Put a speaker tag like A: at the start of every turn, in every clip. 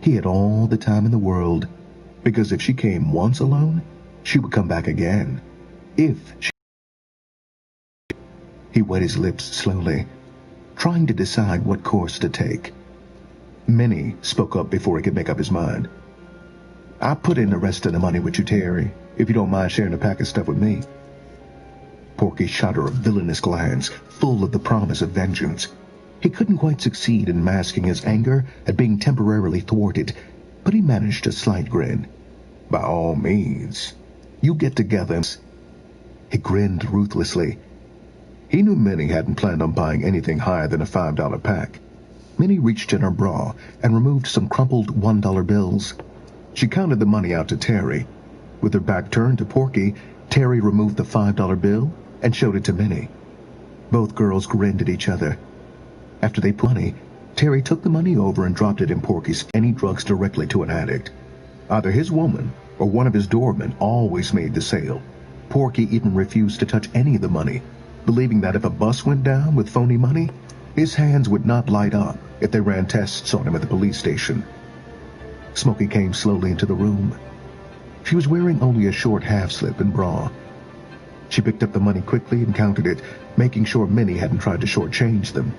A: He had all the time in the world, because if she came once alone, she would come back again. He wet his lips slowly, trying to decide what course to take. Minnie spoke up before he could make up his mind. "I'll put in the rest of the money with you, Terry, if you don't mind sharing a pack of stuff with me." Porky shot her a villainous glance, full of the promise of vengeance. He couldn't quite succeed in masking his anger at being temporarily thwarted, but he managed a slight grin. "By all means, you get together." He grinned ruthlessly. He knew Minnie hadn't planned on buying anything higher than a $5 pack. Minnie reached in her bra and removed some crumpled $1 bills. She counted the money out to Terry. With her back turned to Porky, Terry removed the $5 bill and showed it to Minnie. Both girls grinned at each other. After they put money, Terry took the money over and dropped it in Porky's any drugs directly to an addict. Either his woman or one of his doormen always made the sale. Porky even refused to touch any of the money, believing that if a bus went down with phony money, his hands would not light up if they ran tests on him at the police station. Smokey came slowly into the room. She was wearing only a short half-slip and bra. She picked up the money quickly and counted it, making sure Minnie hadn't tried to shortchange them.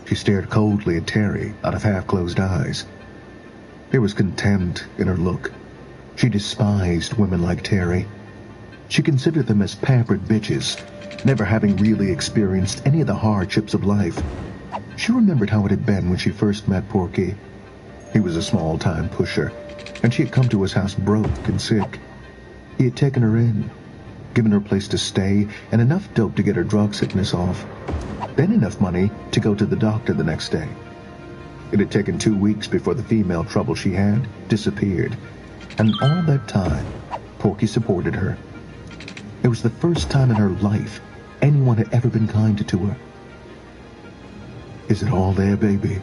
A: She stared coldly at Terry out of half-closed eyes. There was contempt in her look. She despised women like Terry. She considered them as pampered bitches, never having really experienced any of the hardships of life. She remembered how it had been when she first met Porky. He was a small-time pusher, and she had come to his house broke and sick. He had taken her in, given her a place to stay, and enough dope to get her drug sickness off, then enough money to go to the doctor the next day. It had taken 2 weeks before the female trouble she had disappeared, and all that time, Porky supported her. It was the first time in her life anyone had ever been kind to her. "Is it all there, baby?"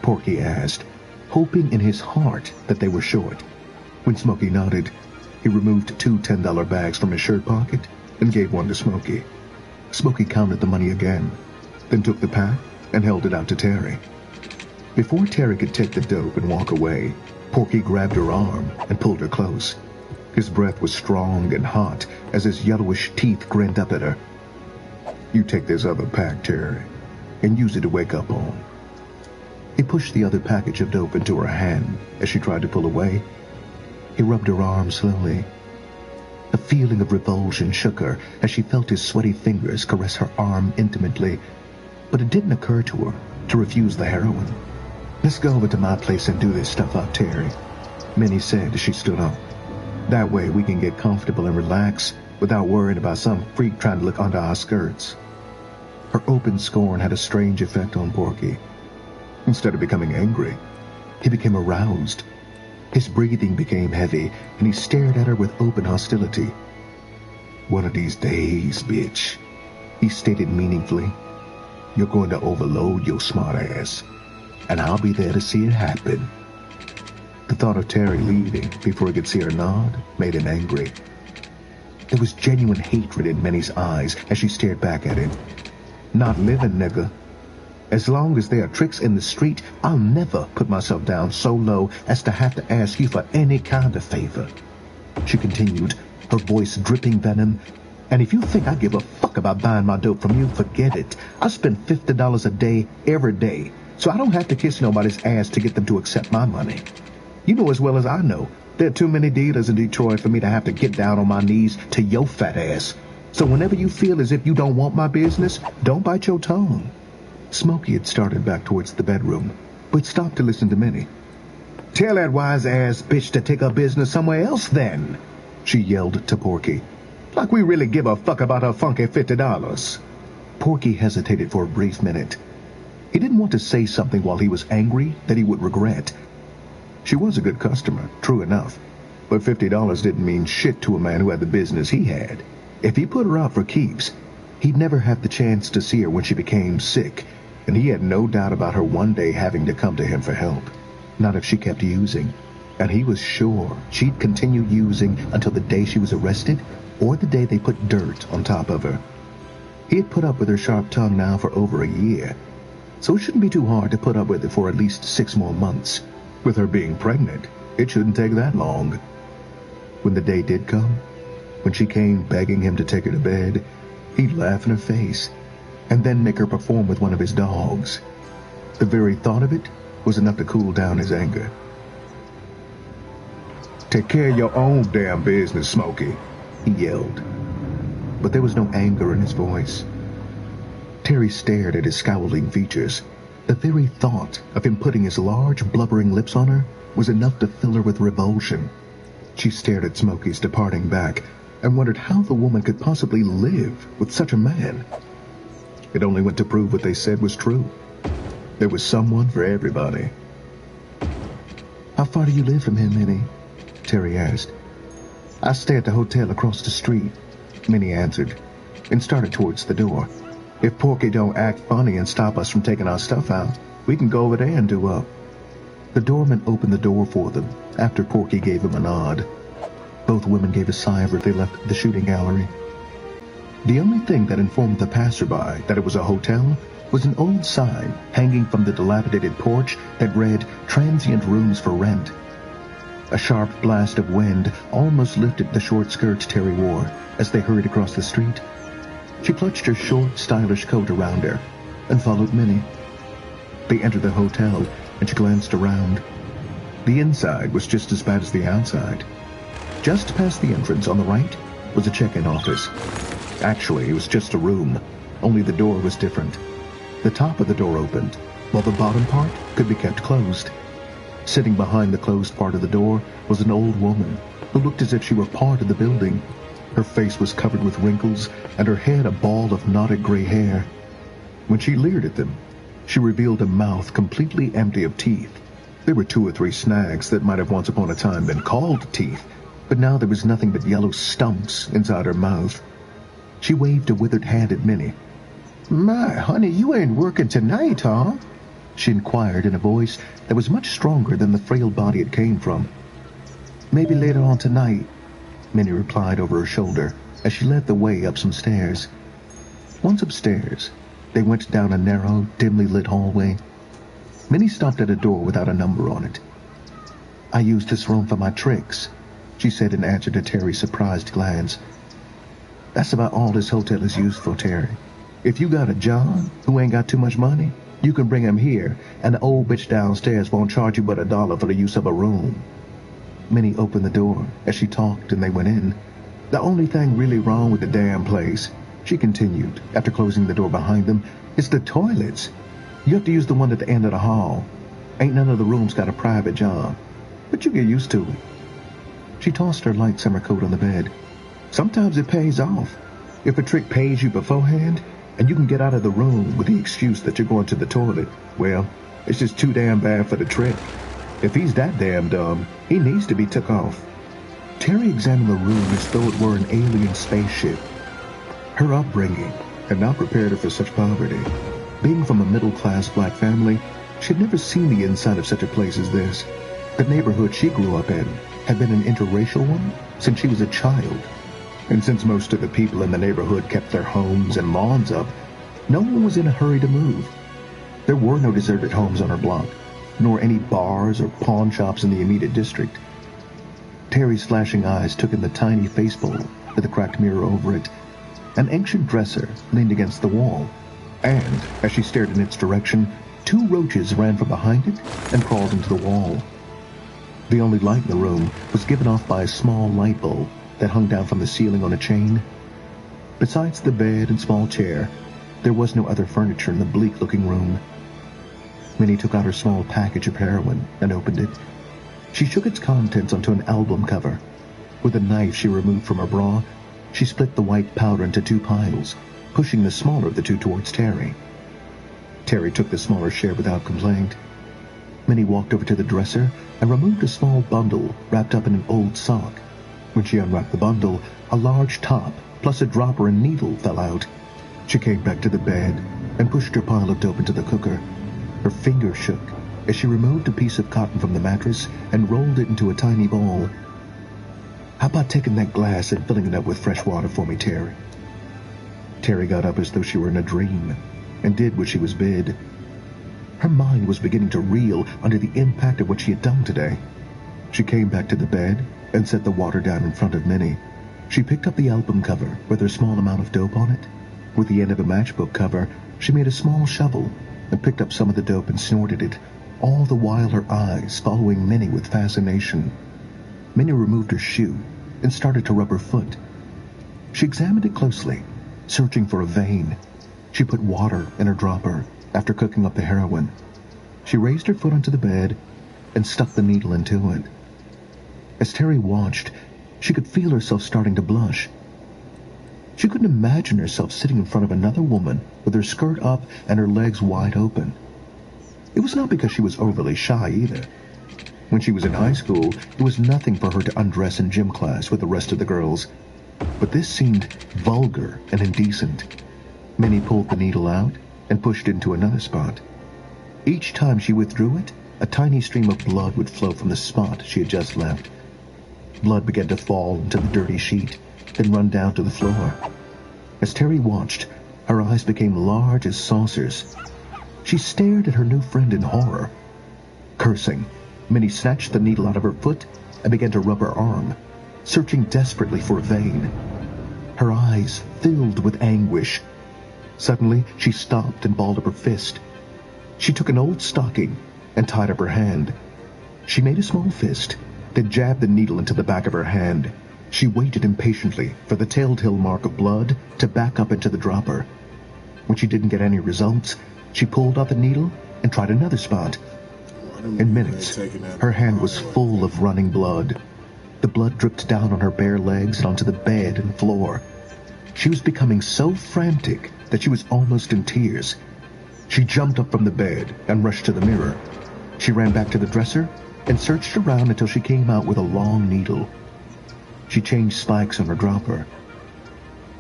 A: Porky asked, hoping in his heart that they were short. When Smokey nodded, he removed 2 $10 bags from his shirt pocket and gave one to Smokey. Smokey counted the money again, then took the pack and held it out to Terry. Before Terry could take the dope and walk away, Porky grabbed her arm and pulled her close. His breath was strong and hot as his yellowish teeth grinned up at her. "You take this other pack, Terry, and use it to wake up on." He pushed the other package of dope into her hand as she tried to pull away. He rubbed her arm slowly. A feeling of revulsion shook her as she felt his sweaty fingers caress her arm intimately, but it didn't occur to her to refuse the heroin. "Let's go over to my place and do this stuff up, Terry," Minnie said as she stood up. "That way we can get comfortable and relax without worrying about some freak trying to look under our skirts." Her open scorn had a strange effect on Porky. Instead of becoming angry, he became aroused. His breathing became heavy, and he stared at her with open hostility. "One of these days, bitch," he stated meaningfully, "you're going to overload your smart ass, and I'll be there to see it happen." The thought of Terry leaving before he could see her nod made him angry. There was genuine hatred in Minnie's eyes as she stared back at him. "Not living, nigga. As long as there are tricks in the street, I'll never put myself down so low as to have to ask you for any kind of favor," she continued, her voice dripping venom. "And if you think I give a fuck about buying my dope from you, forget it. I spend $50 a day every day, so I don't have to kiss nobody's ass to get them to accept my money. You know as well as I know, there are too many dealers in Detroit for me to have to get down on my knees to your fat ass. So whenever you feel as if you don't want my business, don't bite your tongue." Smokey had started back towards the bedroom, but stopped to listen to Minnie. "Tell that wise-ass bitch to take her business somewhere else, then," she yelled to Porky. "Like we really give a fuck about her funky $50. Porky hesitated for a brief minute. He didn't want to say something while he was angry that he would regret. She was a good customer, true enough, but $50 didn't mean shit to a man who had the business he had. If he put her up for keeps, he'd never have the chance to see her when she became sick, and he had no doubt about her one day having to come to him for help. Not if she kept using, and he was sure she'd continue using until the day she was arrested or the day they put dirt on top of her. He had put up with her sharp tongue now for over a year, so it shouldn't be too hard to put up with it for at least 6 more months. With her being pregnant, it shouldn't take that long. When the day did come, when she came begging him to take her to bed, he'd laugh in her face and then make her perform with one of his dogs. The very thought of it was enough to cool down his anger. "Take care of your own damn business, Smokey," he yelled. But there was no anger in his voice. Terry stared at his scowling features. The very thought of him putting his large, blubbering lips on her was enough to fill her with revulsion. She stared at Smokey's departing back and wondered how the woman could possibly live with such a man. It only went to prove what they said was true. There was someone for everybody. "How far do you live from him, Minnie?" Terry asked. "I stay at the hotel across the street," Minnie answered, and started towards the door. "If Porky don't act funny and stop us from taking our stuff out, we can go over there and do up." The doorman opened the door for them after Porky gave him a nod. Both women gave a sigh as they left the shooting gallery. The only thing that informed the passerby that it was a hotel was an old sign hanging from the dilapidated porch that read, "Transient Rooms for Rent." A sharp blast of wind almost lifted the short skirts Terry wore as they hurried across the street. She clutched her short, stylish coat around her and followed Minnie. They entered the hotel, and she glanced around. The inside was just as bad as the outside. Just past the entrance on the right was a check-in office. Actually, it was just a room, only the door was different. The top of the door opened, while the bottom part could be kept closed. Sitting behind the closed part of the door was an old woman who looked as if she were part of the building. Her face was covered with wrinkles, and her head a ball of knotted gray hair. When she leered at them, she revealed a mouth completely empty of teeth. There were 2 or 3 snags that might have once upon a time been called teeth, but now there was nothing but yellow stumps inside her mouth. She waved a withered hand at Minnie. "My, honey, you ain't working tonight, huh?" she inquired in a voice that was much stronger than the frail body it came from. "Maybe later on tonight," Minnie replied over her shoulder as she led the way up some stairs. Once upstairs, they went down a narrow, dimly lit hallway. Minnie stopped at a door without a number on it. "I use this room for my tricks," she said in answer to Terry's surprised glance. "That's about all this hotel is used for, Terry. If you got a John who ain't got too much money, you can bring him here, and the old bitch downstairs won't charge you but $1 for the use of a room." Minnie opened the door as she talked, and they went in. "The only thing really wrong with the damn place," she continued, after closing the door behind them, "is the toilets. You have to use the one at the end of the hall. Ain't none of the rooms got a private John, but you get used to it." She tossed her light summer coat on the bed. "Sometimes it pays off. If a trick pays you beforehand, and you can get out of the room with the excuse that you're going to the toilet, well, it's just too damn bad for the trick. If he's that damn dumb, he needs to be took off." Terry examined the room as though it were an alien spaceship. Her upbringing had not prepared her for such poverty. Being from a middle-class black family, she had never seen the inside of such a place as this. The neighborhood she grew up in had been an interracial one since she was a child. And since most of the people in the neighborhood kept their homes and lawns up, no one was in a hurry to move. There were no deserted homes on her block, nor any bars or pawn shops in the immediate district. Terry's flashing eyes took in the tiny face bowl with a cracked mirror over it. An ancient dresser leaned against the wall, and, as she stared in its direction, 2 roaches ran from behind it and crawled into the wall. The only light in the room was given off by a small light bulb that hung down from the ceiling on a chain. Besides the bed and small chair, there was no other furniture in the bleak-looking room. Minnie took out her small package of heroin and opened it. She shook its contents onto an album cover. With a knife she removed from her bra, she split the white powder into 2 piles, pushing the smaller of the 2 towards Terry. Terry took the smaller share without complaint. Minnie walked over to the dresser and removed a small bundle wrapped up in an old sock. When she unwrapped the bundle, a large top plus a dropper and needle fell out. She came back to the bed and pushed her pile of dope into the cooker. Her fingers shook as she removed a piece of cotton from the mattress and rolled it into a tiny ball. "How about taking that glass and filling it up with fresh water for me, Terry?" Terry got up as though she were in a dream and did what she was bid. Her mind was beginning to reel under the impact of what she had done today. She came back to the bed and set the water down in front of Minnie. She picked up the album cover with her small amount of dope on it. With the end of a matchbook cover, she made a small shovel and picked up some of the dope and snorted it, all the while her eyes following Minnie with fascination. Minnie removed her shoe and started to rub her foot. She examined it closely, searching for a vein. She put water in her dropper after cooking up the heroin. She raised her foot onto the bed and stuck the needle into it. As Terry watched, she could feel herself starting to blush. She couldn't imagine herself sitting in front of another woman with her skirt up and her legs wide open. It was not because she was overly shy either. When she was in high school, it was nothing for her to undress in gym class with the rest of the girls. But this seemed vulgar and indecent. Minnie pulled the needle out and pushed it into another spot. Each time she withdrew it, a tiny stream of blood would flow from the spot she had just left. Blood began to fall into the dirty sheet, then run down to the floor. As Terry watched, her eyes became large as saucers. She stared at her new friend in horror. Cursing, Minnie snatched the needle out of her foot and began to rub her arm, searching desperately for a vein. Her eyes filled with anguish. Suddenly, she stopped and balled up her fist. She took an old stocking and tied up her hand. She made a small fist, then jabbed the needle into the back of her hand. She waited impatiently for the telltale mark of blood to back up into the dropper. When she didn't get any results, she pulled out the needle and tried another spot. In minutes, her hand was full of running blood. The blood dripped down on her bare legs and onto the bed and floor. She was becoming so frantic that she was almost in tears. She jumped up from the bed and rushed to the mirror. She ran back to the dresser and searched around until she came out with a long needle. She changed spikes on her dropper.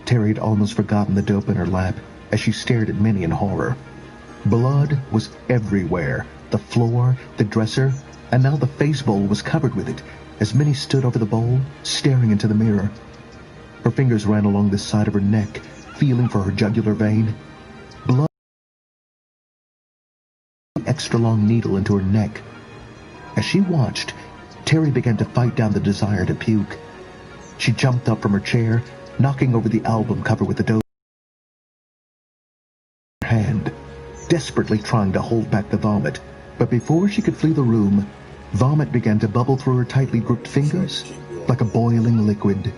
A: Terry had almost forgotten the dope in her lap as she stared at Minnie in horror. Blood was everywhere. The floor, the dresser, and now the face bowl was covered with it as Minnie stood over the bowl, staring into the mirror. Her fingers ran along the side of her neck, feeling for her jugular vein. Blood, an extra long needle into her neck. As she watched, Terry began to fight down the desire to puke. She jumped up from her chair, knocking over the album cover with the dope in her hand, desperately trying to hold back the vomit. But before she could flee the room, vomit began to bubble through her tightly gripped fingers like a boiling liquid.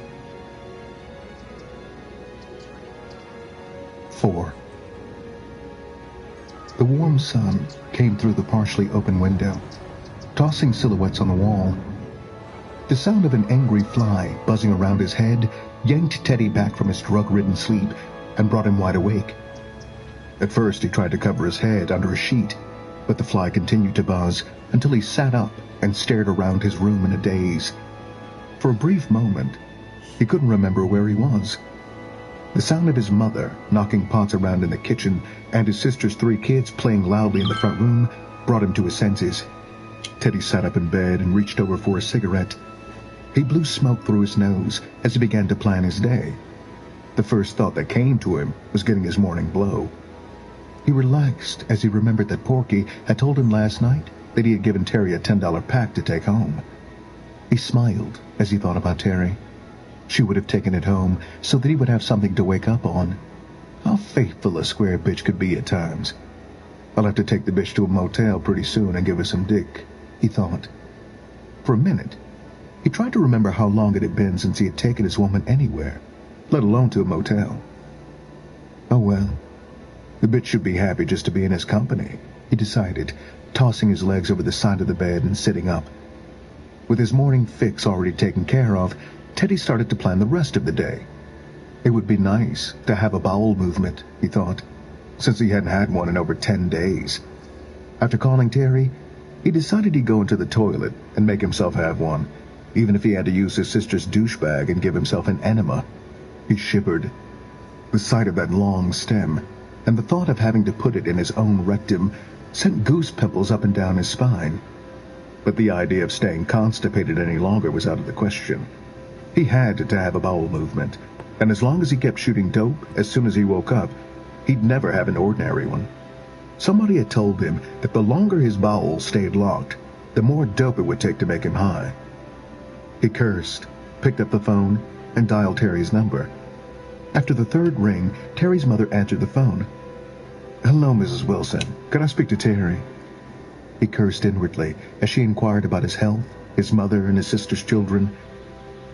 A: 4. The warm sun came through the partially open window, tossing silhouettes on the wall. The sound of an angry fly buzzing around his head yanked Teddy back from his drug-ridden sleep and brought him wide awake. At first he tried to cover his head under a sheet, but the fly continued to buzz until he sat up and stared around his room in a daze. For a brief moment, he couldn't remember where he was. The sound of his mother knocking pots around in the kitchen and his sister's 3 kids playing loudly in the front room brought him to his senses. Teddy sat up in bed and reached over for a cigarette. He blew smoke through his nose as he began to plan his day. The first thought that came to him was getting his morning blow. He relaxed as he remembered that Porky had told him last night that he had given Terry a $10 pack to take home. He smiled as he thought about Terry. She would have taken it home so that he would have something to wake up on. How faithful a square bitch could be at times. I'll have to take the bitch to a motel pretty soon and give her some dick, he thought. For a minute, he tried to remember how long it had been since he had taken his woman anywhere, let alone to a motel. Oh well, the bitch should be happy just to be in his company, he decided, tossing his legs over the side of the bed and sitting up. With his morning fix already taken care of, Teddy started to plan the rest of the day. It would be nice to have a bowel movement, he thought, since he hadn't had one in over 10 days. After calling Terry, he decided he'd go into the toilet and make himself have one, even if he had to use his sister's douchebag and give himself an enema. He shivered. The sight of that long stem and the thought of having to put it in his own rectum sent goose pimples up and down his spine. But the idea of staying constipated any longer was out of the question. He had to have a bowel movement, and as long as he kept shooting dope as soon as he woke up, he'd never have an ordinary one. Somebody had told him that the longer his bowels stayed locked, the more dope it would take to make him high. He cursed, picked up the phone, and dialed Terry's number. After the third ring, Terry's mother answered the phone. "Hello, Mrs. Wilson. Could I speak to Terry?" He cursed inwardly as she inquired about his health, his mother, and his sister's children.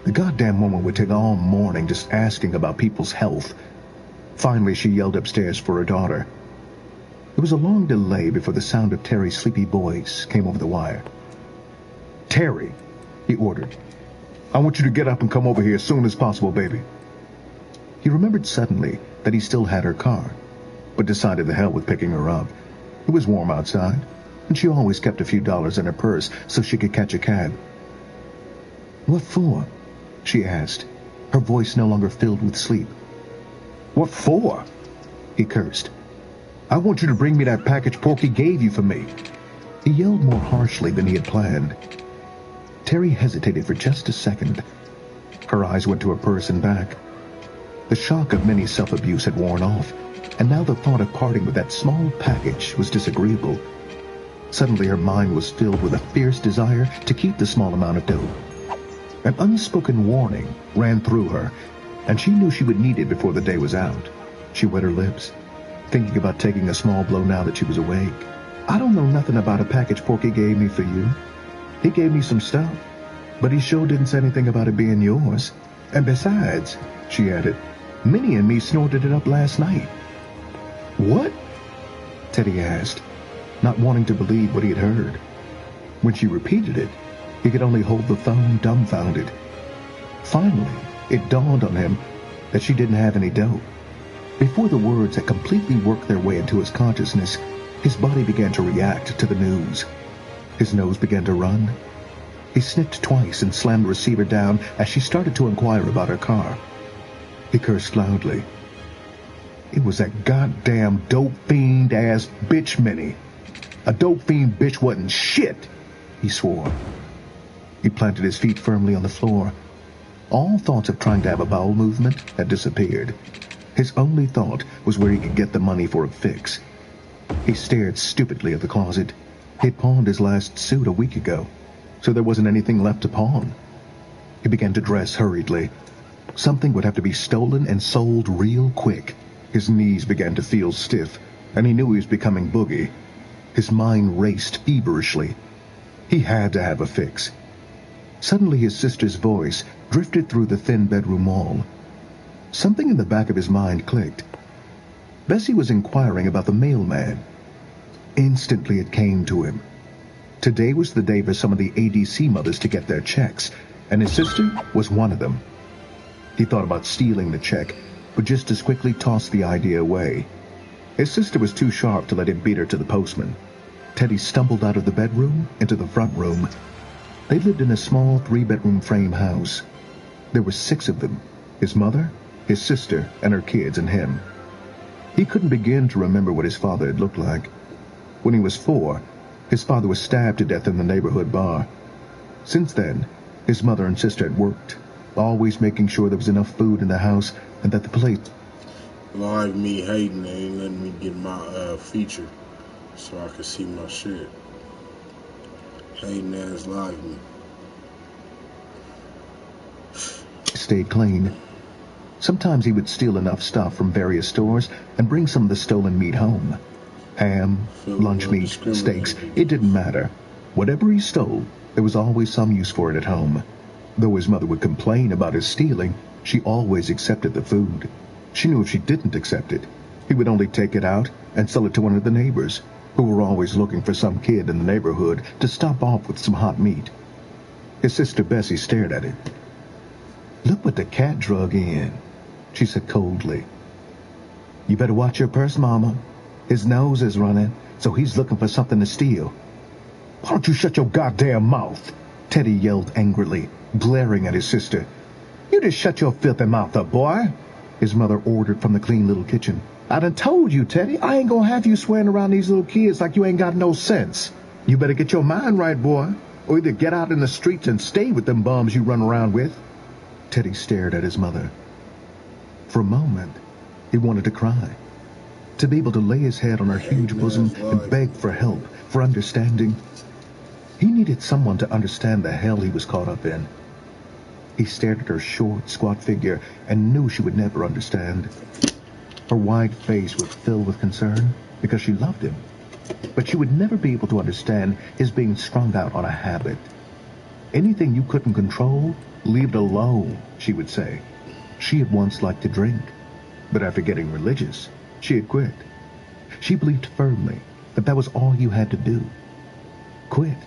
A: The goddamn woman would take all morning just asking about people's health. Finally, she yelled upstairs for her daughter. There was a long delay before the sound of Terry's sleepy voice came over the wire. "Terry," he ordered, "I want you to get up and come over here as soon as possible, baby." He remembered suddenly that he still had her car, but decided the hell with picking her up. It was warm outside, and she always kept a few dollars in her purse so she could catch a cab. "What for?" she asked, her voice no longer filled with sleep. "What for?" he cursed. "I want you to bring me that package Porky gave you for me." He yelled more harshly than he had planned. Terry hesitated for just a second. Her eyes went to her purse and back. The shock of Minnie's self-abuse had worn off, and now the thought of parting with that small package was disagreeable. Suddenly her mind was filled with a fierce desire to keep the small amount of dough. An unspoken warning ran through her, and she knew she would need it before the day was out. She wet her lips, thinking about taking a small blow now that she was awake. "I don't know nothing about a package Porky gave me for you. He gave me some stuff, but he sure didn't say anything about it being yours. And besides," she added, "Minnie and me snorted it up last night." "What?" Teddy asked, not wanting to believe what he had heard. When she repeated it, he could only hold the phone dumbfounded. Finally, it dawned on him that she didn't have any dough. Before the words had completely worked their way into his consciousness, his body began to react to the news. His nose began to run. He sniffed twice and slammed the receiver down as she started to inquire about her car. He cursed loudly. It was that goddamn dope fiend-ass bitch Minnie. A dope fiend bitch wasn't shit, he swore. He planted his feet firmly on the floor. All thoughts of trying to have a bowel movement had disappeared. His only thought was where he could get the money for a fix. He stared stupidly at the closet. He'd pawned his last suit a week ago, so there wasn't anything left to pawn. He began to dress hurriedly. Something would have to be stolen and sold real quick. His knees began to feel stiff, and he knew he was becoming boogie. His mind raced feverishly. He had to have a fix. Suddenly his sister's voice drifted through the thin bedroom wall. Something in the back of his mind clicked. Bessie was inquiring about the mailman. Instantly it came to him. Today was the day for some of the ADC mothers to get their checks, and his sister was one of them. He thought about stealing the check, but just as quickly tossed the idea away. His sister was too sharp to let him beat her to the postman. Teddy stumbled out of the bedroom into the front room. They lived in a small 3-bedroom frame house. There were 6 of them, his mother, his sister, and her kids, and him. He couldn't begin to remember what his father had looked like. When he was 4, his father was stabbed to death in the neighborhood bar. Since then, his mother and sister had worked, always making sure there was enough food in the house and that the place...
B: Live me hating, they ain't letting me get my feature so I could see my shit. Hating ass live me.
A: Stayed clean. Sometimes he would steal enough stuff from various stores and bring some of the stolen meat home. Ham, lunch meat, steaks, it didn't matter. Whatever he stole, there was always some use for it at home. Though his mother would complain about his stealing, she always accepted the food. She knew if she didn't accept it, he would only take it out and sell it to one of the neighbors, who were always looking for some kid in the neighborhood to stop off with some hot meat. His sister Bessie stared at it. "Look what the cat drug in," she said coldly. "You better watch your purse, Mama. His nose is running, so he's looking for something to steal." "Why don't you shut your goddamn mouth?" Teddy yelled angrily, glaring at his sister. "You just shut your filthy mouth up, boy," his mother ordered from the clean little kitchen. "I done told you, Teddy, I ain't gonna have you swearing around these little kids like you ain't got no sense. You better get your mind right, boy, or either get out in the streets and stay with them bums you run around with." Teddy stared at his mother. For a moment, he wanted to cry. to be able to lay his head on her huge bosom and beg for help, for understanding. He needed someone to understand the hell he was caught up in. He stared at her short, squat figure and knew she would never understand. Her wide face would fill with concern because she loved him, but she would never be able to understand his being strung out on a habit. Anything you couldn't control, leave it alone, she would say. She had once liked to drink, but after getting religious, she had quit. She believed firmly that that was all you had to do. Quit.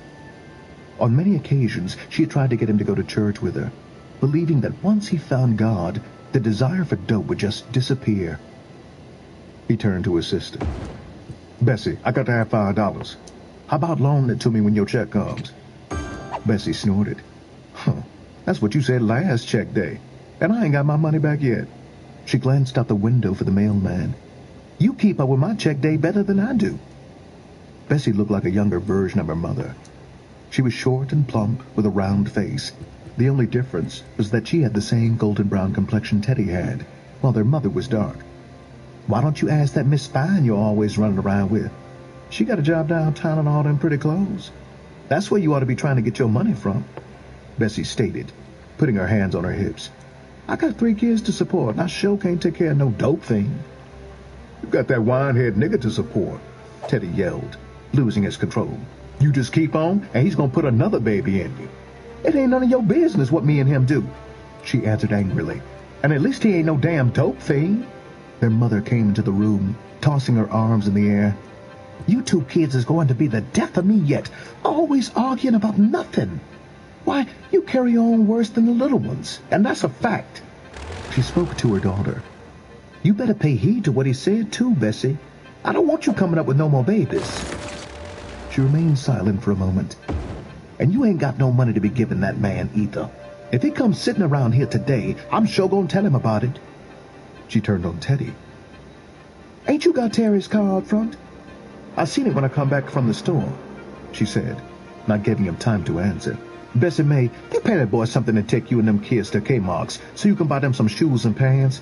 A: On many occasions, she had tried to get him to go to church with her, believing that once he found God, the desire for dope would just disappear. He turned to his sister. Bessie, I got to have $5. How about loaning it to me when your check comes? Bessie snorted. Huh, that's what you said last check day, and I ain't got my money back yet. She glanced out the window for the mailman. You keep up with my check day better than I do. Bessie looked like a younger version of her mother. She was short and plump with a round face. The only difference was that she had the same golden brown complexion Teddy had, while their mother was dark. Why don't you ask that Miss Fine you're always running around with? She got a job downtown and all them pretty clothes. That's where you ought to be trying to get your money from, Bessie stated, putting her hands on her hips. I got 3 kids to support, and I sure can't take care of no dope thing. You got that wine-head nigga to support, Teddy yelled, losing his control. You just keep on, and he's gonna put another baby in you. It ain't none of your business what me and him do, she answered angrily. And at least he ain't no damn dope fiend. Their mother came into the room, tossing her arms in the air. You 2 kids is going to be the death of me yet, always arguing about nothing. Why, you carry on worse than the little ones, and that's a fact. She spoke to her daughter. You better pay heed to what he said, too, Bessie. I don't want you coming up with no more babies. She remained silent for a moment. And you ain't got no money to be giving that man either. If he comes sitting around here today, I'm sure gonna tell him about it. She turned on Teddy. Ain't you got Terry's car out front? I seen it when I come back from the store, she said, not giving him time to answer. Bessie Mae, you pay that boy something to take you and them kids to Kmart's so you can buy them some shoes and pants.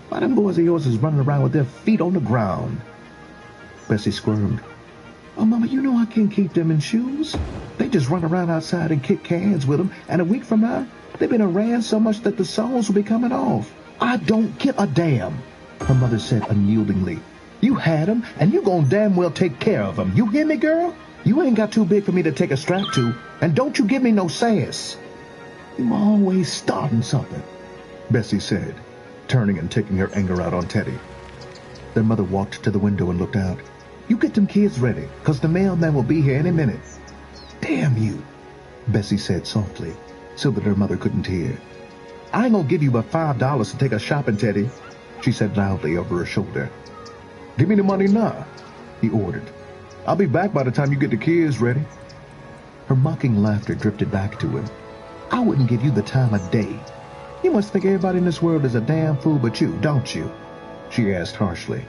A: Why them boys of yours is running around with their feet on the ground? Bessie squirmed. Oh, Mama, you know I can't keep them in shoes. They just run around outside and kick cans with them, and a week from now, they've been around so much that the soles will be coming off. I don't give a damn, her mother said unyieldingly. You had them, and you gonna damn well take care of them. You hear me, girl? You ain't got too big for me to take a strap to, and don't you give me no sass. You always starting something, Bessie said, turning and taking her anger out on Teddy. Their mother walked to the window and looked out. You get them kids ready, 'cause the mailman will be here any minute. Damn you, Bessie said softly, so that her mother couldn't hear. I ain't gonna give you but $5 to take us shopping, Teddy, she said loudly over her shoulder. Give me the money now, he ordered. I'll be back by the time you get the kids ready. Her mocking laughter drifted back to him. I wouldn't give you the time of day. You must think everybody in this world is a damn fool but you, don't you? She asked harshly.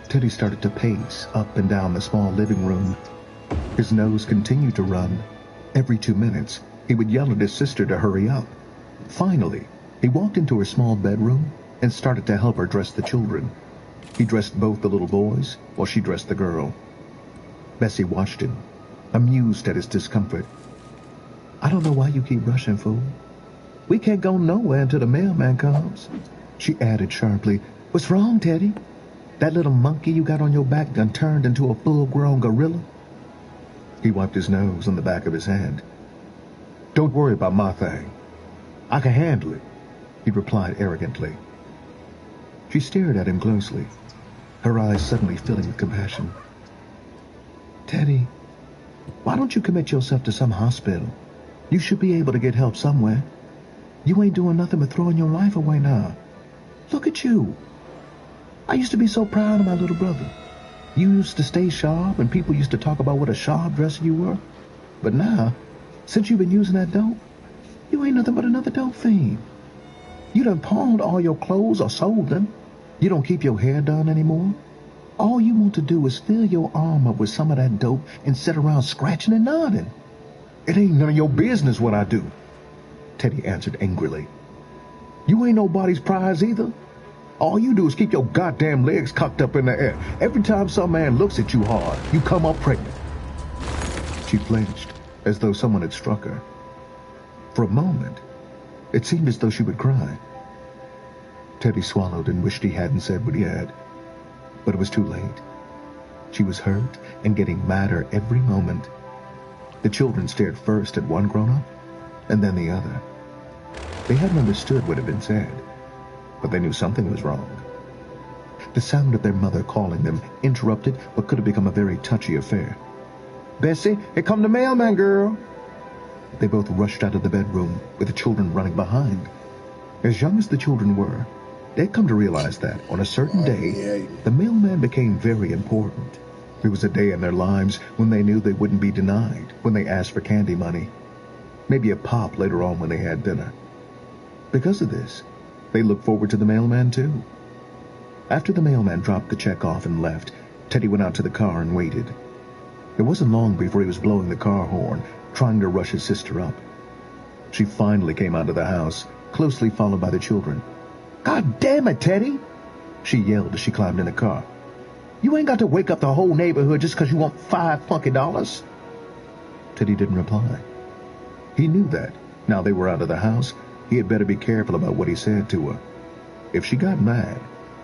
A: Teddy started to pace up and down the small living room. His nose continued to run. Every 2 minutes, he would yell at his sister to hurry up. Finally, he walked into her small bedroom and started to help her dress the children. He dressed both the little boys while she dressed the girl. Bessie watched him, amused at his discomfort. I don't know why you keep rushing, fool. We can't go nowhere until the mailman comes, she added sharply. What's wrong, Teddy? That little monkey you got on your back done turned into a full-grown gorilla? He wiped his nose on the back of his hand. Don't worry about my thing. I can handle it, he replied arrogantly. She stared at him closely, her eyes suddenly filling with compassion. Teddy, why don't you commit yourself to some hospital? You should be able to get help somewhere. You ain't doing nothing but throwing your life away now. Look at you. I used to be so proud of my little brother. You used to stay sharp, and people used to talk about what a sharp dresser you were. But now, since you've been using that dope, you ain't nothing but another dope fiend. You done pawned all your clothes or sold them. You don't keep your hair done anymore. All you want to do is fill your arm up with some of that dope and sit around scratching and nodding. It ain't none of your business what I do, Teddy answered angrily. You ain't nobody's prize either. All you do is keep your goddamn legs cocked up in the air. Every time some man looks at you hard, you come up pregnant. She flinched, as though someone had struck her. For a moment, it seemed as though she would cry. Teddy swallowed and wished he hadn't said what he had. But it was too late. She was hurt and getting madder every moment. The children stared first at one grown-up, and then the other. They hadn't understood what had been said, but they knew something was wrong. The sound of their mother calling them interrupted what could have become a very touchy affair. "Bessie, here come the mailman, girl." They both rushed out of the bedroom, with the children running behind. As young as the children were, they'd come to realize that, on a certain day, the mailman became very important. It was a day in their lives when they knew they wouldn't be denied when they asked for candy money. Maybe a pop later on when they had dinner. Because of this, they looked forward to the mailman too. After the mailman dropped the check off and left, Teddy went out to the car and waited. It wasn't long before he was blowing the car horn, trying to rush his sister up. She finally came out of the house, closely followed by the children. "God damn it, Teddy!" she yelled as she climbed in the car. "You ain't got to wake up the whole neighborhood just 'cause you want $5 Teddy didn't reply. He knew that, now they were out of the house, he had better be careful about what he said to her. If she got mad,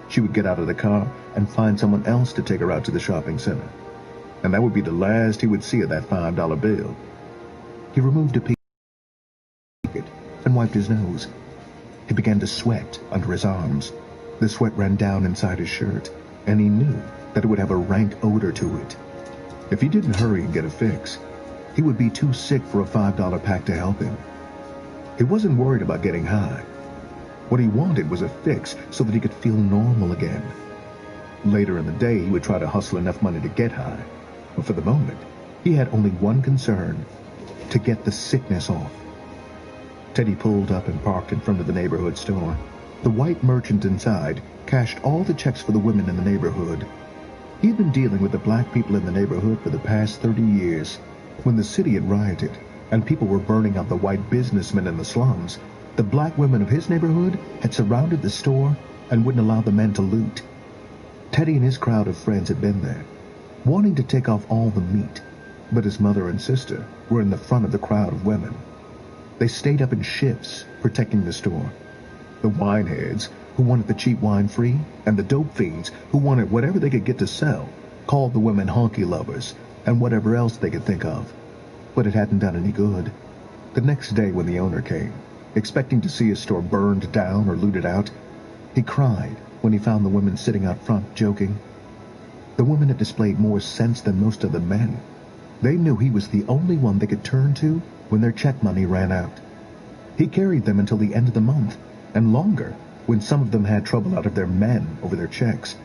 A: she would get out of the car and find someone else to take her out to the shopping center. And that would be the last he would see of that $5 bill. He removed a pocket and wiped his nose. He began to sweat under his arms. The sweat ran down inside his shirt, and he knew that it would have a rank odor to it. If he didn't hurry and get a fix, he would be too sick for a $5 pack to help him. He wasn't worried about getting high. What he wanted was a fix so that he could feel normal again. Later in the day, he would try to hustle enough money to get high. But for the moment, he had only one concern: to get the sickness off. Teddy pulled up and parked in front of the neighborhood store. The white merchant inside cashed all the checks for the women in the neighborhood. He had been dealing with the black people in the neighborhood for the past 30 years. When the city had rioted and people were burning out the white businessmen in the slums, the black women of his neighborhood had surrounded the store and wouldn't allow the men to loot. Teddy and his crowd of friends had been there, wanting to take off all the meat, but his mother and sister were in the front of the crowd of women. They stayed up in shifts, protecting the store. The wineheads, who wanted the cheap wine free, and the dope fiends, who wanted whatever they could get to sell, called the women honky lovers, and whatever else they could think of. But it hadn't done any good. The next day when the owner came, expecting to see his store burned down or looted out, he cried when he found the women sitting out front joking. The women had displayed more sense than most of the men. They knew he was the only one they could turn to when their check money ran out. He carried them until the end of the month, and longer when some of them had trouble out of their men over their checks.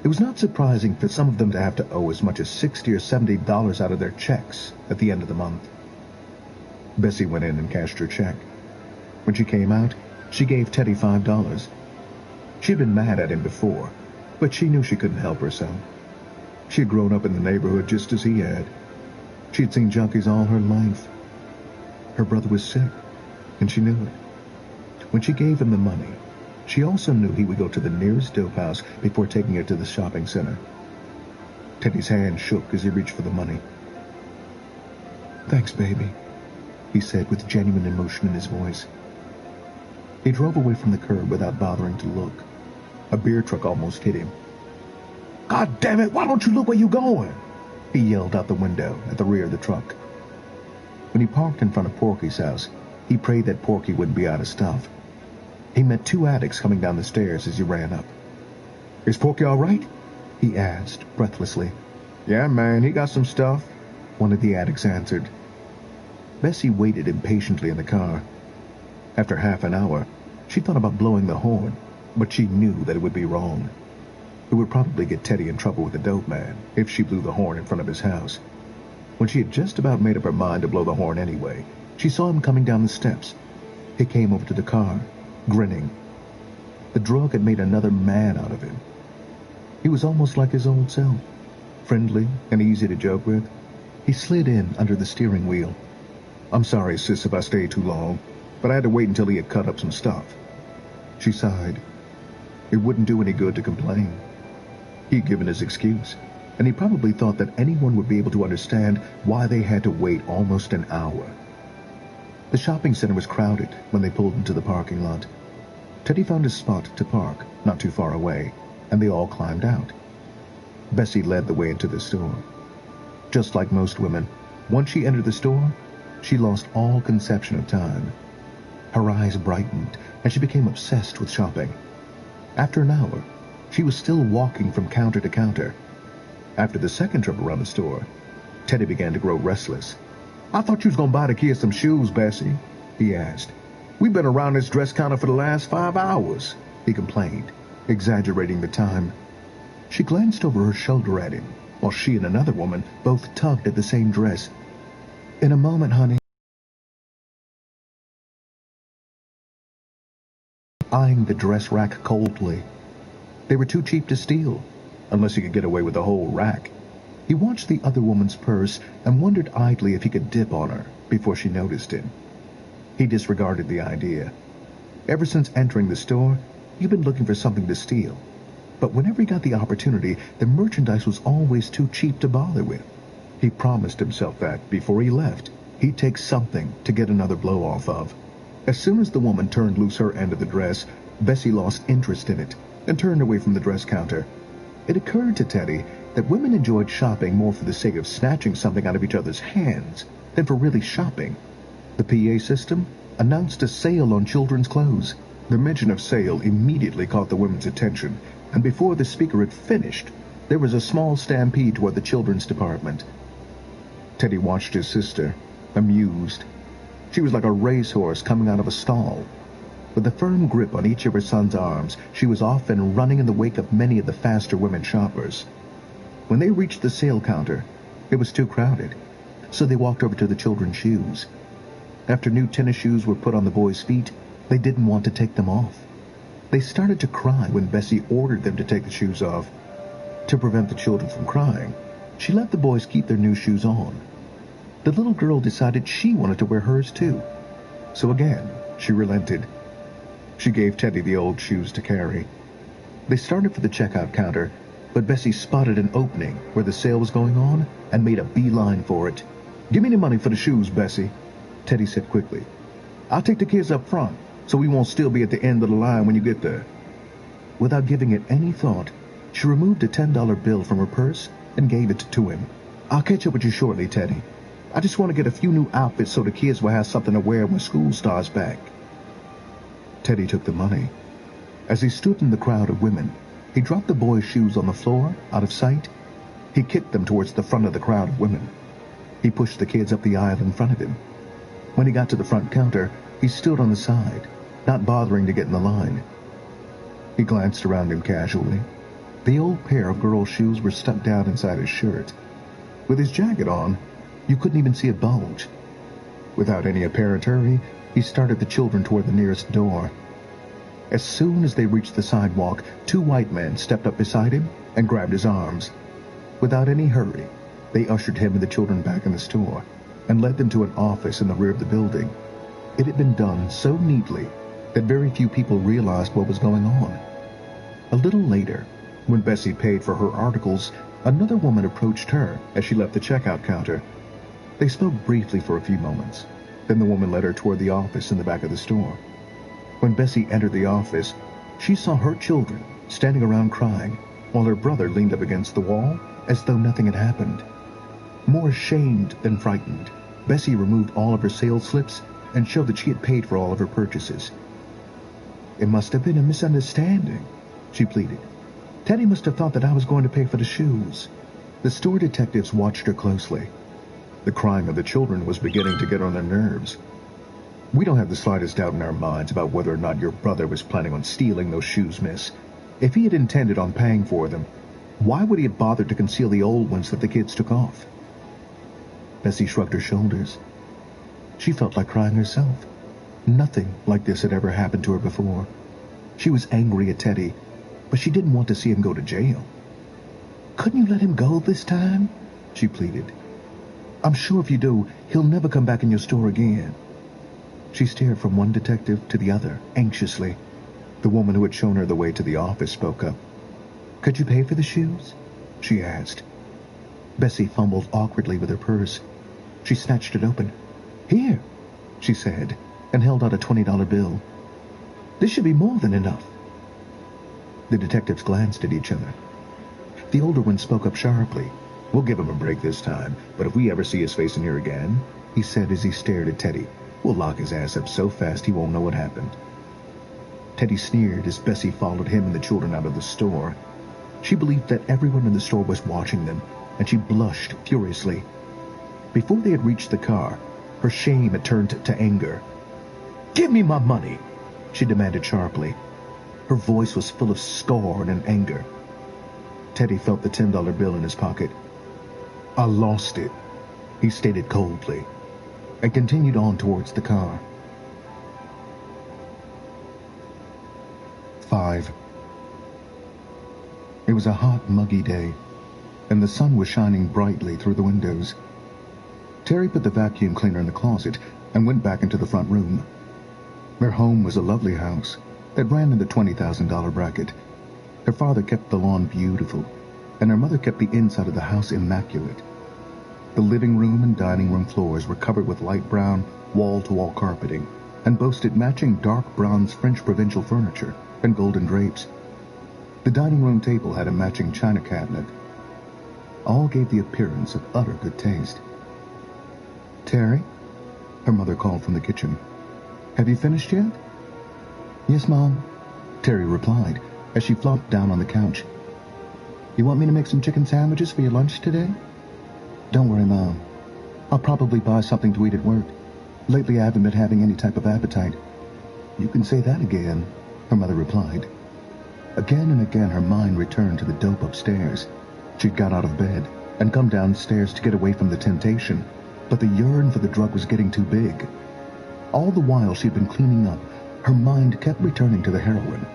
A: It was not surprising for some of them to have to owe as much as $60 or $70 out of their checks at the end of the month. Bessie went in and cashed her check. When she came out, she gave Teddy $5. She had been mad at him before, but she knew she couldn't help herself. She had grown up in the neighborhood just as he had. She had seen junkies all her life. Her brother was sick, and she knew it. When she gave him the money, she also knew he would go to the nearest dope house before taking her to the shopping center. Teddy's hand shook as he reached for the money. "Thanks, baby," he said with genuine emotion in his voice. He drove away from the curb without bothering to look. A beer truck almost hit him. "God damn it, why don't you look where you're going?" he yelled out the window at the rear of the truck. When he parked in front of Porky's house, he prayed that Porky wouldn't be out of stuff. He met two addicts coming down the stairs as he ran up. "Is Porky all right?" he asked breathlessly. "Yeah, man, he got some stuff," one of the addicts answered. Bessie waited impatiently in the car. After half an hour, she thought about blowing the horn, but she knew that it would be wrong. It would probably get Teddy in trouble with the dope man if she blew the horn in front of his house. When she had just about made up her mind to blow the horn anyway, she saw him coming down the steps. He came over to the car, grinning. The drug had made another man out of him. He was almost like his old self, friendly and easy to joke with. He slid in under the steering wheel. "I'm sorry, sis, if I stayed too long, but I had to wait until he had cut up some stuff." She sighed. It wouldn't do any good to complain. He'd given his excuse, and he probably thought that anyone would be able to understand why they had to wait almost an hour. The shopping center was crowded when they pulled into the parking lot. Teddy found a spot to park not too far away, and they all climbed out. Bessie led the way into the store. Just like most women, once she entered the store, she lost all conception of time. Her eyes brightened, and she became obsessed with shopping. After an hour, she was still walking from counter to counter. After the second trip around the store, Teddy began to grow restless. "I thought you was gonna buy the kids some shoes, Bessie," he asked. "We've been around this dress counter for the last 5 hours," he complained, exaggerating the time. She glanced over her shoulder at him, while she and another woman both tugged at the same dress. "In a moment, honey," eyeing the dress rack coldly. They were too cheap to steal, unless he could get away with the whole rack. He watched the other woman's purse and wondered idly if he could dip on her before she noticed him. He disregarded the idea. Ever since entering the store, he'd been looking for something to steal. But whenever he got the opportunity, the merchandise was always too cheap to bother with. He promised himself that, before he left, he'd take something to get another blow off of. As soon as the woman turned loose her end of the dress, Bessie lost interest in it and turned away from the dress counter. It occurred to Teddy that women enjoyed shopping more for the sake of snatching something out of each other's hands than for really shopping. The PA system announced a sale on children's clothes. The mention of sale immediately caught the women's attention, and before the speaker had finished, there was a small stampede toward the children's department. Teddy watched his sister, amused. She was like a racehorse coming out of a stall. With a firm grip on each of her son's arms, she was off and running in the wake of many of the faster women shoppers. When they reached the sale counter, it was too crowded, so they walked over to the children's shoes. After new tennis shoes were put on the boys' feet, they didn't want to take them off. They started to cry when Bessie ordered them to take the shoes off. To prevent the children from crying, she let the boys keep their new shoes on. The little girl decided she wanted to wear hers too. So again, she relented. She gave Teddy the old shoes to carry. They started for the checkout counter, but Bessie spotted an opening where the sale was going on and made a beeline for it. "Give me the money for the shoes, Bessie," Teddy said quickly. "I'll take the kids up front, so we won't still be at the end of the line when you get there." Without giving it any thought, she removed a $10 bill from her purse and gave it to him. "I'll catch up with you shortly, Teddy. I just want to get a few new outfits so the kids will have something to wear when school starts back." Teddy took the money. As he stood in the crowd of women, he dropped the boys' shoes on the floor, out of sight. He kicked them towards the front of the crowd of women. He pushed the kids up the aisle in front of him. When he got to the front counter, he stood on the side, not bothering to get in the line. He glanced around him casually. The old pair of girls' shoes were stuck down inside his shirt. With his jacket on, you couldn't even see a bulge. Without any apparent hurry, he started the children toward the nearest door. As soon as they reached the sidewalk, two white men stepped up beside him and grabbed his arms. Without any hurry, they ushered him and the children back in the store and led them to an office in the rear of the building. It had been done so neatly that very few people realized what was going on. A little later, when Bessie paid for her articles, another woman approached her as she left the checkout counter. They spoke briefly for a few moments. Then the woman led her toward the office in the back of the store. When Bessie entered the office, she saw her children standing around crying, while her brother leaned up against the wall as though nothing had happened. More ashamed than frightened, Bessie removed all of her sales slips and showed that she had paid for all of her purchases. "It must have been a misunderstanding," she pleaded. "Teddy must have thought that I was going to pay for the shoes." The store detectives watched her closely. The crying of the children was beginning to get on their nerves. "We don't have the slightest doubt in our minds about whether or not your brother was planning on stealing those shoes, miss. If he had intended on paying for them, why would he have bothered to conceal the old ones that the kids took off?" Bessie shrugged her shoulders. She felt like crying herself. Nothing like this had ever happened to her before. She was angry at Teddy, but she didn't want to see him go to jail. "Couldn't you let him go this time?" she pleaded. "I'm sure if you do, he'll never come back in your store again." She stared from one detective to the other, anxiously. The woman who had shown her the way to the office spoke up. "Could you pay for the shoes?" she asked. Bessie fumbled awkwardly with her purse. She snatched it open. "Here," she said, and held out a $20 bill. "This should be more than enough." The detectives glanced at each other. The older one spoke up sharply. "We'll give him a break this time, but if we ever see his face in here again," he said as he stared at Teddy, "we'll lock his ass up so fast he won't know what happened." Teddy sneered as Bessie followed him and the children out of the store. She believed that everyone in the store was watching them, and she blushed furiously. Before they had reached the car, her shame had turned to anger. "Give me my money!" she demanded sharply. Her voice was full of scorn and anger. Teddy felt the $10 bill in his pocket. "I lost it," he stated coldly, and continued on towards the car. 5. It was a hot, muggy day, and the sun was shining brightly through the windows. Terry put the vacuum cleaner in the closet and went back into the front room. Their home was a lovely house that ran in the $20,000 bracket. Her father kept the lawn beautiful, and her mother kept the inside of the house immaculate. The living room and dining room floors were covered with light brown, wall-to-wall carpeting, and boasted matching dark bronze French provincial furniture and golden drapes. The dining room table had a matching china cabinet. All gave the appearance of utter good taste. "Terry?" her mother called from the kitchen. "Have you finished yet?" "Yes, Mom," Terry replied as she flopped down on the couch. "You want me to make some chicken sandwiches for your lunch today?" "Don't worry, Mom. I'll probably buy something to eat at work. Lately I haven't been having any type of appetite." "You can say that again," her mother replied. Again and again her mind returned to the dope upstairs. She'd got out of bed and come downstairs to get away from the temptation, but the yearn for the drug was getting too big. All the while she'd been cleaning up, her mind kept returning to the heroin.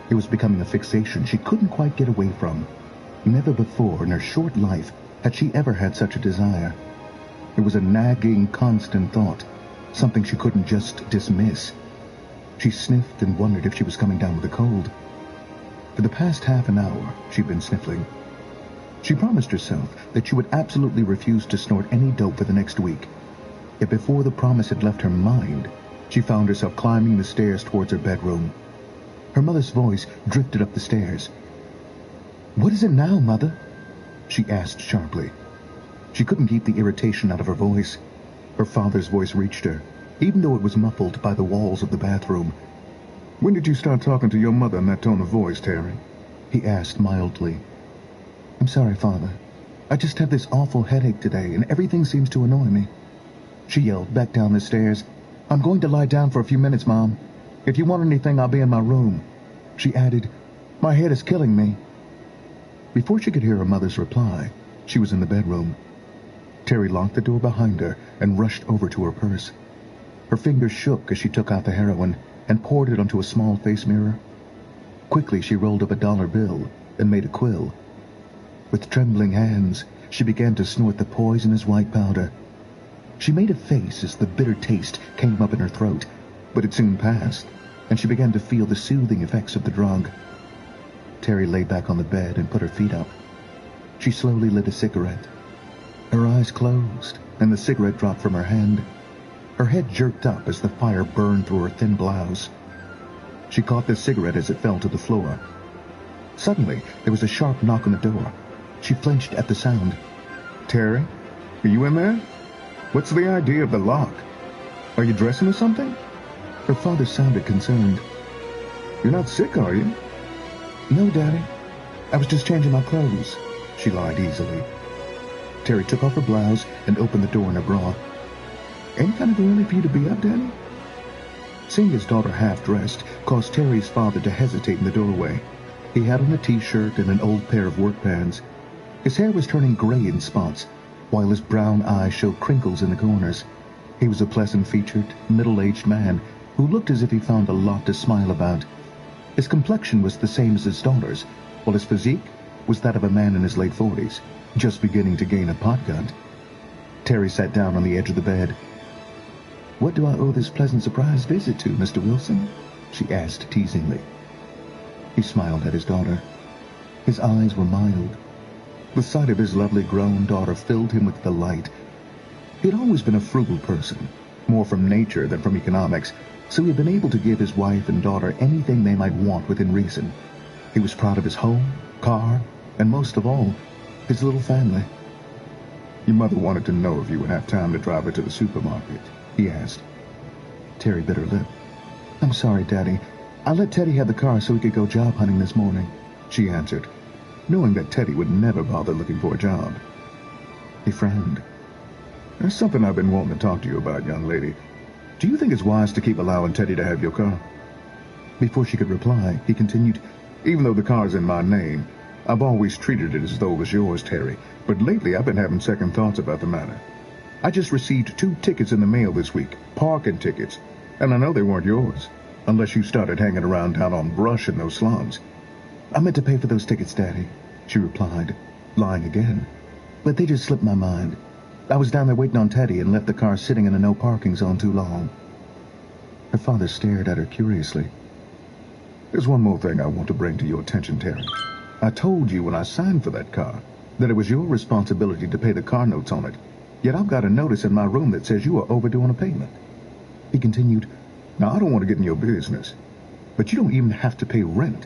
A: It was becoming a fixation she couldn't quite get away from. Never before in her short life had she ever had such a desire. It was a nagging, constant thought, something she couldn't just dismiss. She sniffed and wondered if she was coming down with a cold. For the past half an hour, she'd been sniffling. She promised herself that she would absolutely refuse to snort any dope for the next week. Yet before the promise had left her mind, she found herself climbing the stairs towards her bedroom. Her mother's voice drifted up the stairs. "What is it now, Mother?" she asked sharply. She couldn't keep the irritation out of her voice. Her father's voice reached her, even though it was muffled by the walls of the bathroom. "When did you start talking to your mother in that tone of voice, Terry?" he asked mildly. "I'm sorry, Father. I just have this awful headache today, and everything seems to annoy me," she yelled back down the stairs. "I'm going to lie down for a few minutes, Mom. If you want anything, I'll be in my room," she added. "My head is killing me." Before she could hear her mother's reply, she was in the bedroom. Terry locked the door behind her and rushed over to her purse. Her fingers shook as she took out the heroin and poured it onto a small face mirror. Quickly she rolled up a $1 bill and made a quill. With trembling hands, she began to snort the poisonous white powder. She made a face as the bitter taste came up in her throat, but it soon passed, and she began to feel the soothing effects of the drug. Terry lay back on the bed and put her feet up. She slowly lit a cigarette. Her eyes closed, and the cigarette dropped from her hand. Her head jerked up as the fire burned through her thin blouse. She caught the cigarette as it fell to the floor. Suddenly, there was a sharp knock on the door. She flinched at the sound. "Terry, are you in there? What's the idea of the lock? Are you dressing or something?" Her father sounded concerned. "You're not sick, are you?" "No, Daddy. I was just changing my clothes," she lied easily. Terry took off her blouse and opened the door in her bra. "Ain't kind of early for you to be up, Daddy?" Seeing his daughter half-dressed caused Terry's father to hesitate in the doorway. He had on a T-shirt and an old pair of work pants. His hair was turning gray in spots, while his brown eyes showed crinkles in the corners. He was a pleasant-featured, middle-aged man who looked as if he found a lot to smile about. His complexion was the same as his daughter's, while his physique was that of a man in his late 40s, just beginning to gain a pot gun. Terry sat down on the edge of the bed. "What do I owe this pleasant surprise visit to, Mr. Wilson?" she asked teasingly. He smiled at his daughter. His eyes were mild. The sight of his lovely grown daughter filled him with delight. He had always been a frugal person, more from nature than from economics, so he had been able to give his wife and daughter anything they might want within reason. He was proud of his home, car, and most of all, his little family. "Your mother wanted to know if you would have time to drive her to the supermarket," he asked. Terry bit her lip. "I'm sorry, Daddy. I let Teddy have the car so he could go job hunting this morning," she answered, knowing that Teddy would never bother looking for a job. He frowned. "There's something I've been wanting to talk to you about, young lady. Do you think it's wise to keep allowing Teddy to have your car?" Before she could reply, he continued, "Even though the car's in my name, I've always treated it as though it was yours, Terry. But lately I've been having second thoughts about the matter. I just received 2 tickets in the mail this week, parking tickets, and I know they weren't yours, unless you started hanging around down on Brush in those slums." "I meant to pay for those tickets, Daddy," she replied, lying again. "But they just slipped my mind. I was down there waiting on Teddy and left the car sitting in a no-parking zone too long." Her father stared at her curiously. "There's one more thing I want to bring to your attention, Terry. I told you when I signed for that car that it was your responsibility to pay the car notes on it, yet I've got a notice in my room that says you are overdue on a payment." He continued, "Now, I don't want to get in your business, but you don't even have to pay rent,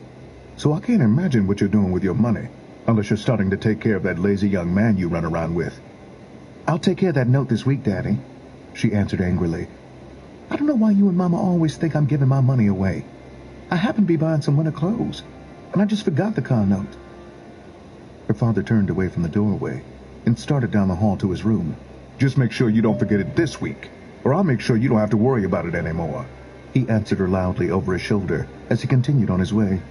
A: so I can't imagine what you're doing with your money, unless you're starting to take care of that lazy young man you run around with." "I'll take care of that note this week, Daddy," she answered angrily. "I don't know why you and Mama always think I'm giving my money away. I happen to be buying some winter clothes, and I just forgot the car note." Her father turned away from the doorway and started down the hall to his room. "Just make sure you don't forget it this week, or I'll make sure you don't have to worry about it anymore," he answered her loudly over his shoulder as he continued on his way.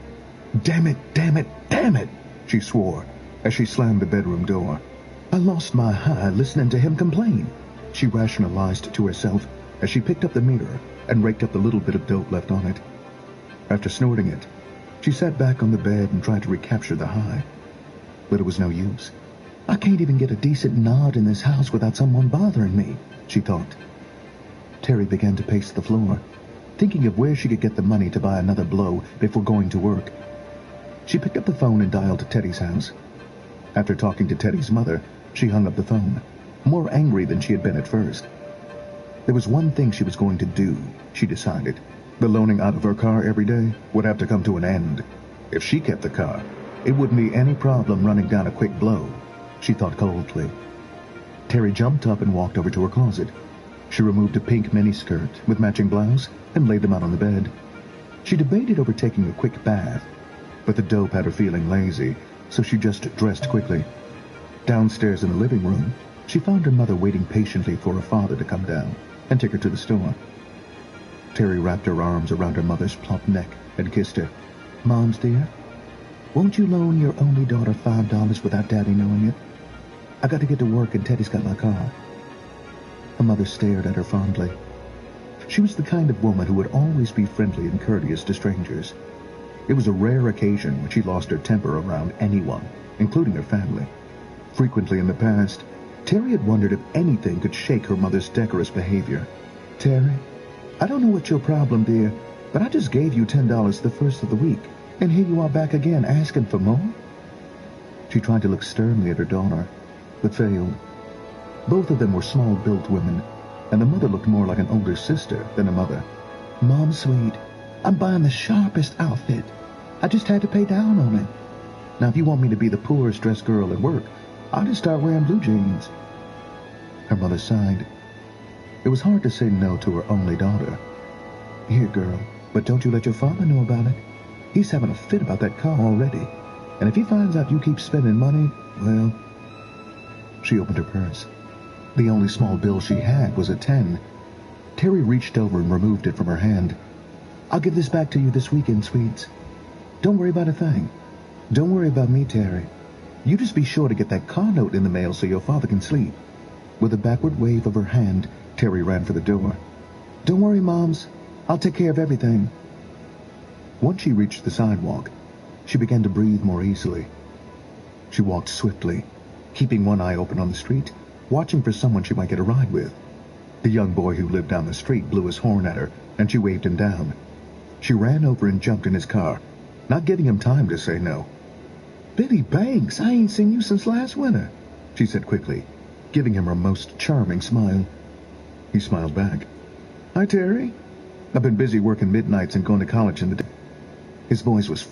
A: "Damn it, damn it, damn it," she swore as she slammed the bedroom door. "I lost my high listening to him complain," she rationalized to herself as she picked up the mirror and raked up the little bit of dope left on it. After snorting it, she sat back on the bed and tried to recapture the high. But it was no use. "I can't even get a decent nod in this house without someone bothering me," she thought. Terry began to pace the floor, thinking of where she could get the money to buy another blow before going to work. She picked up the phone and dialed Teddy's house. After talking to Teddy's mother, she hung up the phone, more angry than she had been at first. There was one thing she was going to do, she decided. The loaning out of her car every day would have to come to an end. If she kept the car, it wouldn't be any problem running down a quick blow, she thought coldly. Terry jumped up and walked over to her closet. She removed a pink miniskirt with matching blouse and laid them out on the bed. She debated over taking a quick bath, but the dope had her feeling lazy, so she just dressed quickly. Downstairs in the living room, she found her mother waiting patiently for her father to come down and take her to the store. Terry wrapped her arms around her mother's plump neck and kissed her. "Moms, dear, won't you loan your only daughter $5 without Daddy knowing it? I got to get to work and Teddy's got my car." Her mother stared at her fondly. She was the kind of woman who would always be friendly and courteous to strangers. It was a rare occasion when she lost her temper around anyone, including her family. Frequently in the past, Terry had wondered if anything could shake her mother's decorous behavior. "Terry, I don't know what's your problem, dear, but I just gave you $10 the first of the week, and here you are back again asking for more?" She tried to look sternly at her daughter, but failed. Both of them were small-built women, and the mother looked more like an older sister than a mother. "Mom, sweet, I'm buying the sharpest outfit. I just had to pay down on it. Now, if you want me to be the poorest dressed girl at work, I'll just start wearing blue jeans." Her mother sighed. It was hard to say no to her only daughter. "Here, girl, but don't you let your father know about it. He's having a fit about that car already. And if he finds out you keep spending money, well..." She opened her purse. The only small bill she had was a 10. Terry reached over and removed it from her hand. "I'll give this back to you this weekend, sweets. Don't worry about a thing. Don't worry about me, Terry. You just be sure to get that car note in the mail so your father can sleep." With a backward wave of her hand, Terry ran for the door. "Don't worry, Moms. I'll take care of everything." Once she reached the sidewalk, she began to breathe more easily. She walked swiftly, keeping one eye open on the street, watching for someone she might get a ride with. The young boy who lived down the street blew his horn at her, and she waved him down. She ran over and jumped in his car, not giving him time to say no. "Biddy Banks, I ain't seen you since last winter," she said quickly, giving him her most charming smile. He smiled back. "Hi, Terry. I've been busy working midnights and going to college in the day." His voice was